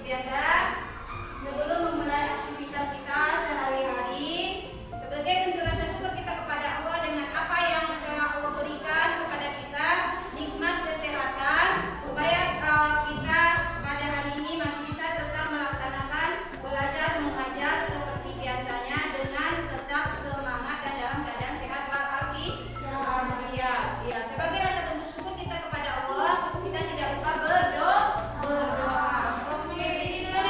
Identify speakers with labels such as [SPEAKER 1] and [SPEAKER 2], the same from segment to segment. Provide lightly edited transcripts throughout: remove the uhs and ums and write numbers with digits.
[SPEAKER 1] biasa, sebelum memulai aktivitas kita sehari-hari, sebagai bentuk rasa syukur kita kepada Allah dengan apa yang telah Allah berikan kepada kita, nikmat kesehatan, supaya kita pada hari ini masih bisa tetap melaksanakan belajar mengajar seperti biasanya dengan tetap semangat dan dalam keadaan sehat walafiat. Ya, sebagai rasa bentuk syukur kita kepada Allah, kita tidak lupa berdoa. Oke, ini dulu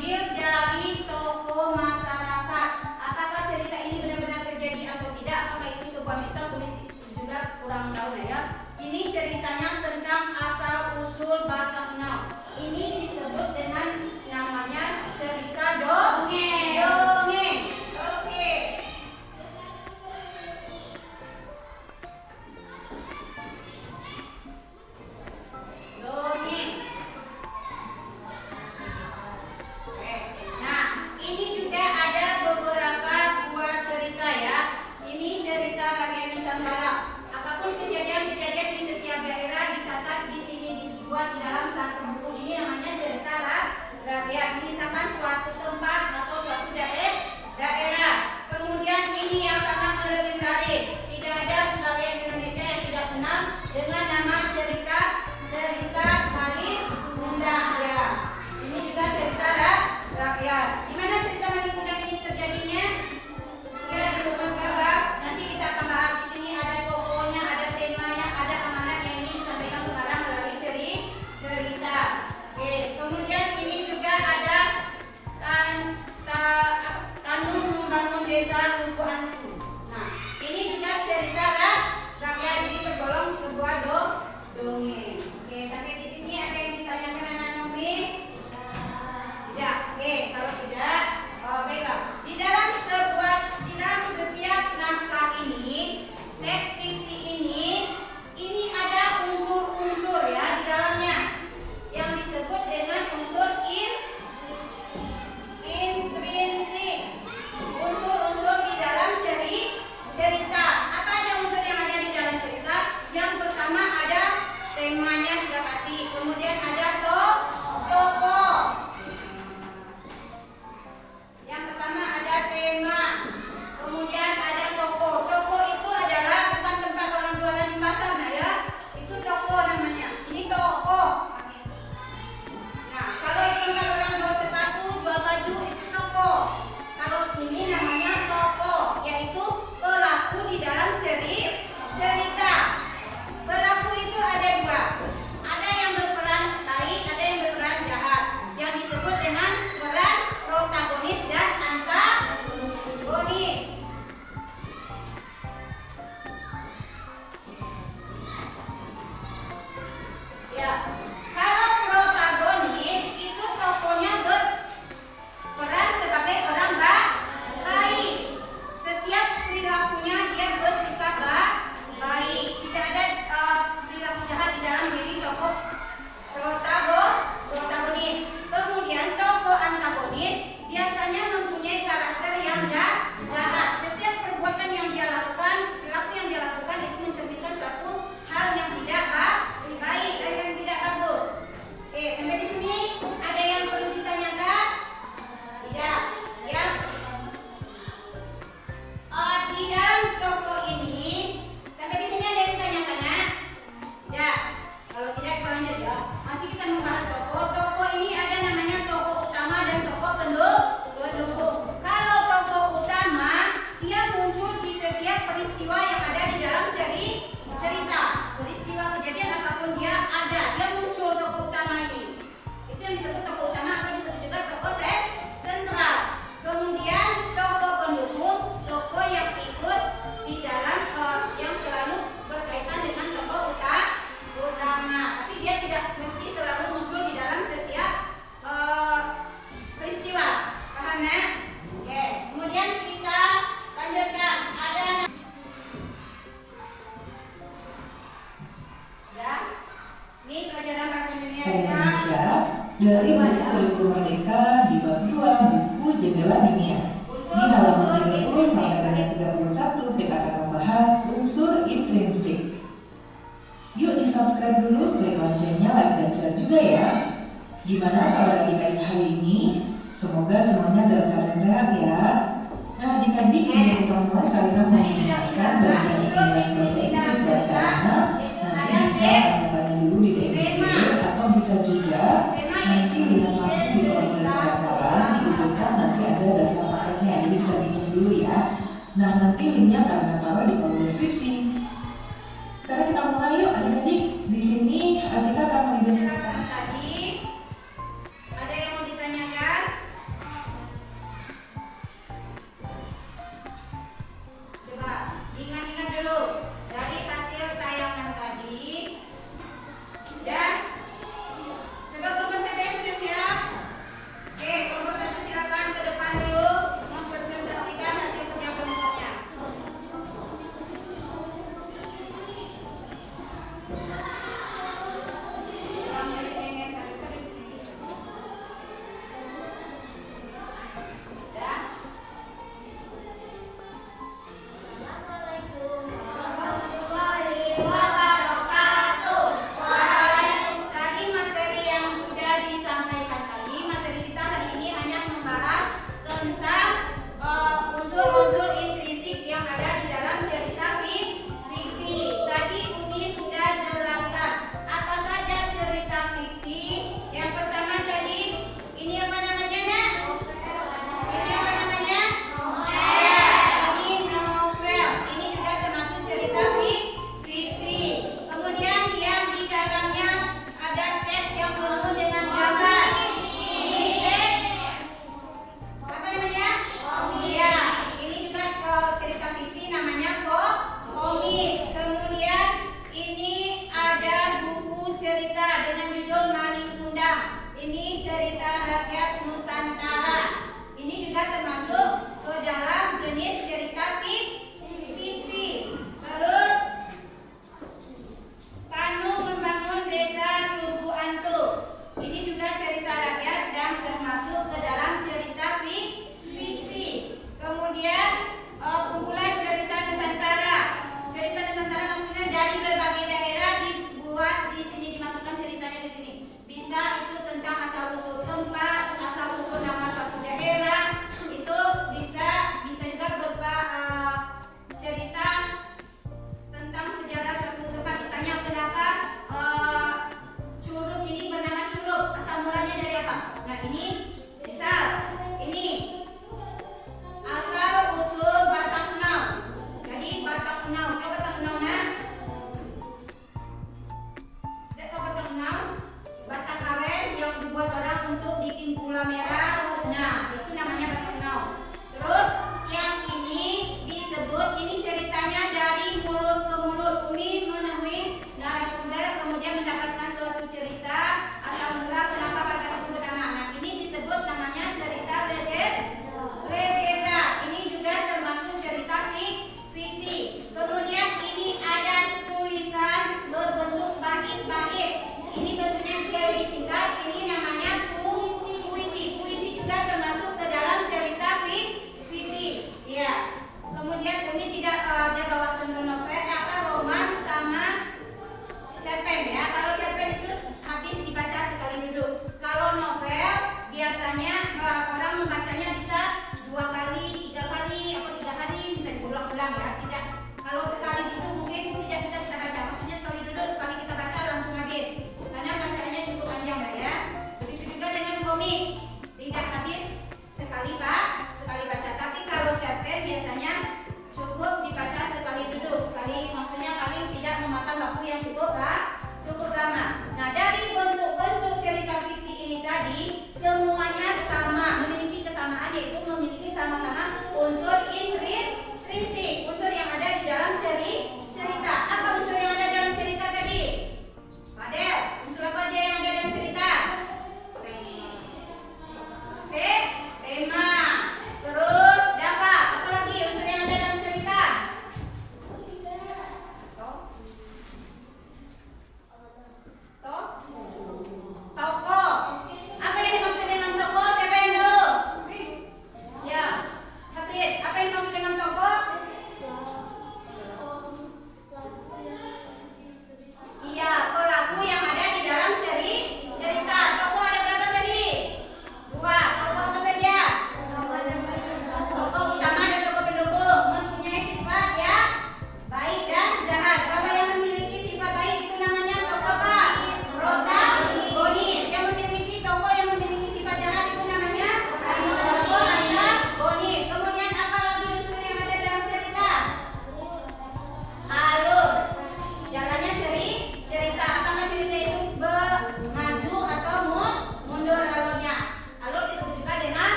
[SPEAKER 1] diambil dari tokoh masyarakat. Apakah cerita ini benar-benar terjadi atau tidak? Apakah itu sebuah mitos? Juga kurang tahu ya. Ini ceritanya tentang asal usul Batak Enam. Ini disebut dengan namanya cerita dongeng. Oke. Dongeng. Nah, ini juga ada beberapa buah cerita ya. Ini cerita rakyat Nusantara. Apapun kejadian-kejadian di setiap daerah dicatat di sini, dibuat di dalam satu buku. Ini namanya cerita rakyat. Misalkan suatu tempat atau suatu daerah. Kemudian ini yang sangat legendaris. Tidak ada rakyat Indonesia yang tidak kenal dengan nama cerita Malin Kundang ya. Ini juga cerita rakyat. Di mana cerita Malin Kundang ini terjadinya? Ya, di Sumatera Barat. Nanti kita akan bahas di sini, ada tokohnya, ada temanya, ada amanat yang ingin disampaikan pengarang melalui cerita. Oke, kemudian ini juga ada Tanum Membangun Desa Luku Antu. Nah, ini juga cerita rakyat, ini tergolong sebuah dongeng. Oke, sampai di sini ada yang ditanyakan anak Nomi? Tidak. Oke, kalau tidak, baiklah. Di dalam setiap naskah ini, teks fiksi ini ada unsur-unsur ya di dalamnya yang disebut dengan unsur intrinsik. Unsur-unsur di dalam cerita. Apa aja unsur yang ada di dalam cerita? Yang pertama ada temanya, sudah pasti. Kemudian ada tokoh. Yang pertama ada tema. Kemudian ada tokoh. Tokoh itu adalah bukan tempat orang jualan di pasar, nah ya. Itu tokoh namanya. Ini tokoh. Nah, kalau itu tempat orang jual sepatu, jual baju, itu tokoh. Kalau ini namanya tokoh, yaitu pelaku di dalam cerita. Pelaku itu ada dua. Ada yang berperan baik, ada yang berperan jahat. Yang disebut dengan peran protagonis dan antagonis. Ya, kalau protagonis itu tokohnya berperan sebagai orang baik. Setiap perilakunya dia bersifat baik. Tidak ada perilaku jahat di dalam diri tokoh protagonis. Kemudian tokoh antagonis biasanya mempunyai karakter yang jahat. Setiap perbuatan yang dia lakukan, perilaku yang dia lakukan itu mencerminkan suatu hal yang tidak baik dan yang tidak bagus. Oke, sampai di sini ada yang perlu ditanyakan? Tidak. Ya. Di dalam tokoh ini, sampai di sini ada yang ditanyakan ya? Ya. Kalau tidak kita lanjut ya. Masih kita membahas tokoh. Tokoh ini ada namanya tokoh utama dan tokoh pendukung. Kalau tokoh utama, dia muncul di setiap peristiwa yang ada di dalam cerita. Peristiwa kejadian apapun dia ada, dia muncul tokoh utama ini. Itu yang disebut tokoh utama atau disebut juga tokoh sentral. Kemudian tokoh pendukung, tokoh yang ikut di dalam yang selalu berkaitan dengan tokoh utama. Tapi dia tidak mesti selalu muncul di dalam setiap peristiwa. Paham ya? Oke. Kemudian kita lanjutkan. Ada ya. Ini pelajaran bahasa
[SPEAKER 2] Indonesia dari buku Kurikulum Merdeka di bab 2 buku Jendela Dunia. Di halaman 30 sampai dengan 31 kita akan membahas unsur intrinsik. Yuk di subscribe dulu, klik loncengnya, like dan share juga ya. Gimana kalau adik-adik hari ini? Semoga semuanya dalam keadaan sehat ya. Nah adik-adik sebelum kita mulai kalian mau mengingatkan bagian penjelasan bahasa Inggris dan karena nanti bisa tanya dulu di DM atau bisa juga nanti lihat langsung di kolom pendaftaran di Google Form, nanti ada daftar paketnya, jadi bisa dicek dulu ya. Nah nanti linknya kalian taruh di kolom deskripsi. Sekarang kita mulai yuk adik-adik. Di sini kita akan mendengarkan
[SPEAKER 1] tadi. Ada yang mau ditanyakan? juga termasuk ke dalam jenis cerita fiksi. Terus Tanu Membangun Desa Tugu Antu. Ini juga cerita rakyat dan termasuk ke dalam cerita fiksi. Kemudian kumpulan cerita Nusantara. Cerita Nusantara maksudnya dari berbagai daerah dibuat di sini, dimasukkan ceritanya ke sini. Bisa itu tentang asal usul tempat, asal usul nama suatu daerah. Itu bisa juga berupa cerita tentang sejarah suatu tempat. Misalnya kenapa Curug ini bernama Curug, asal mulanya dari apa? Nah ini misal ini asal usul Batang Enau. Jadi Batang Enau, Batang Enau nah. Batang Enau, batang aren yang dibuat orang untuk bikin gula merah. Nah, itu namanya Batang Enau. Terus yang ini disebut, ini ceritanya dari mulut ke mulut. Umi menemui narasumber kemudian mendapatkan suatu cerita asal mula kenapa batang itu bernama. Nah, ini disebut namanya cerita legenda. Ini juga termasuk cerita fiksi. Kemudian ini ada tulisan berbentuk bait-bait. Ini bentuknya juga lebih singkat. Ini namanya puisi. Puisi juga termasuk ke dalam cerita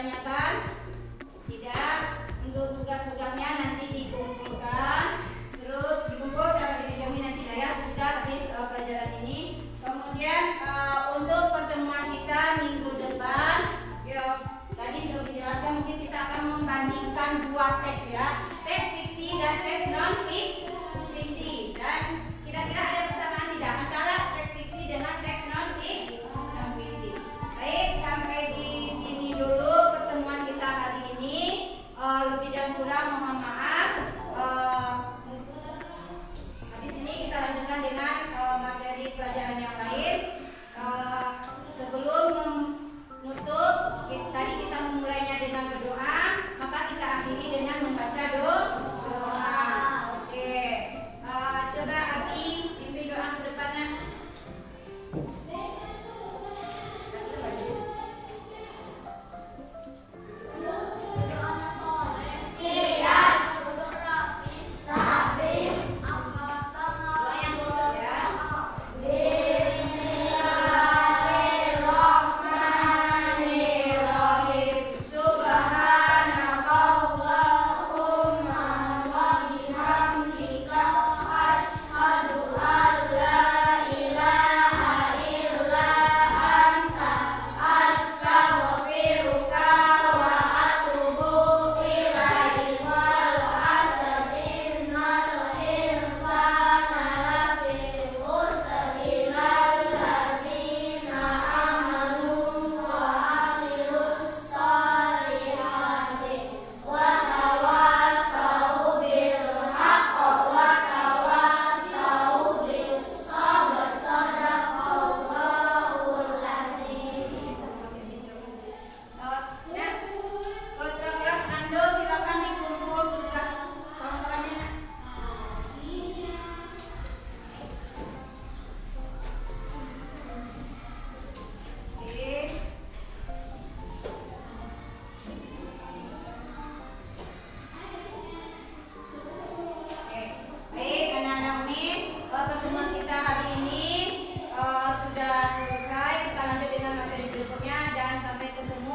[SPEAKER 1] ditanyakan? Tidak. Untuk tugas-tugasnya nanti dikumpulkan, terus dikumpul taruh di meja nanti ya sudah habis pelajaran ini. Kemudian untuk pertemuan kita minggu depan, ya tadi sudah dijelaskan, mungkin kita akan membandingkan dua teks ya, teks fiksi dan teks non fiksi. Dan kira-kira ada persamaan tidak antara teks fiksi dengan teks non fiksi? Baik, sampai di sini dulu pertemuan kita hari ini. Lebih dan kurang mohon maaf. Habis ini kita lanjutkan dengan materi pelajaran yang lain. Sebelum menutup, tadi kita memulainya dengan berdoa, maka kita akhiri dengan membaca doa. Oke. Coba Abi pimpin doa ke depannya.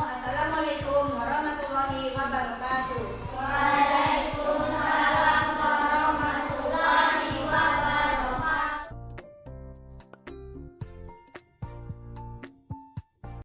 [SPEAKER 1] Assalamualaikum warahmatullahi wabarakatuh.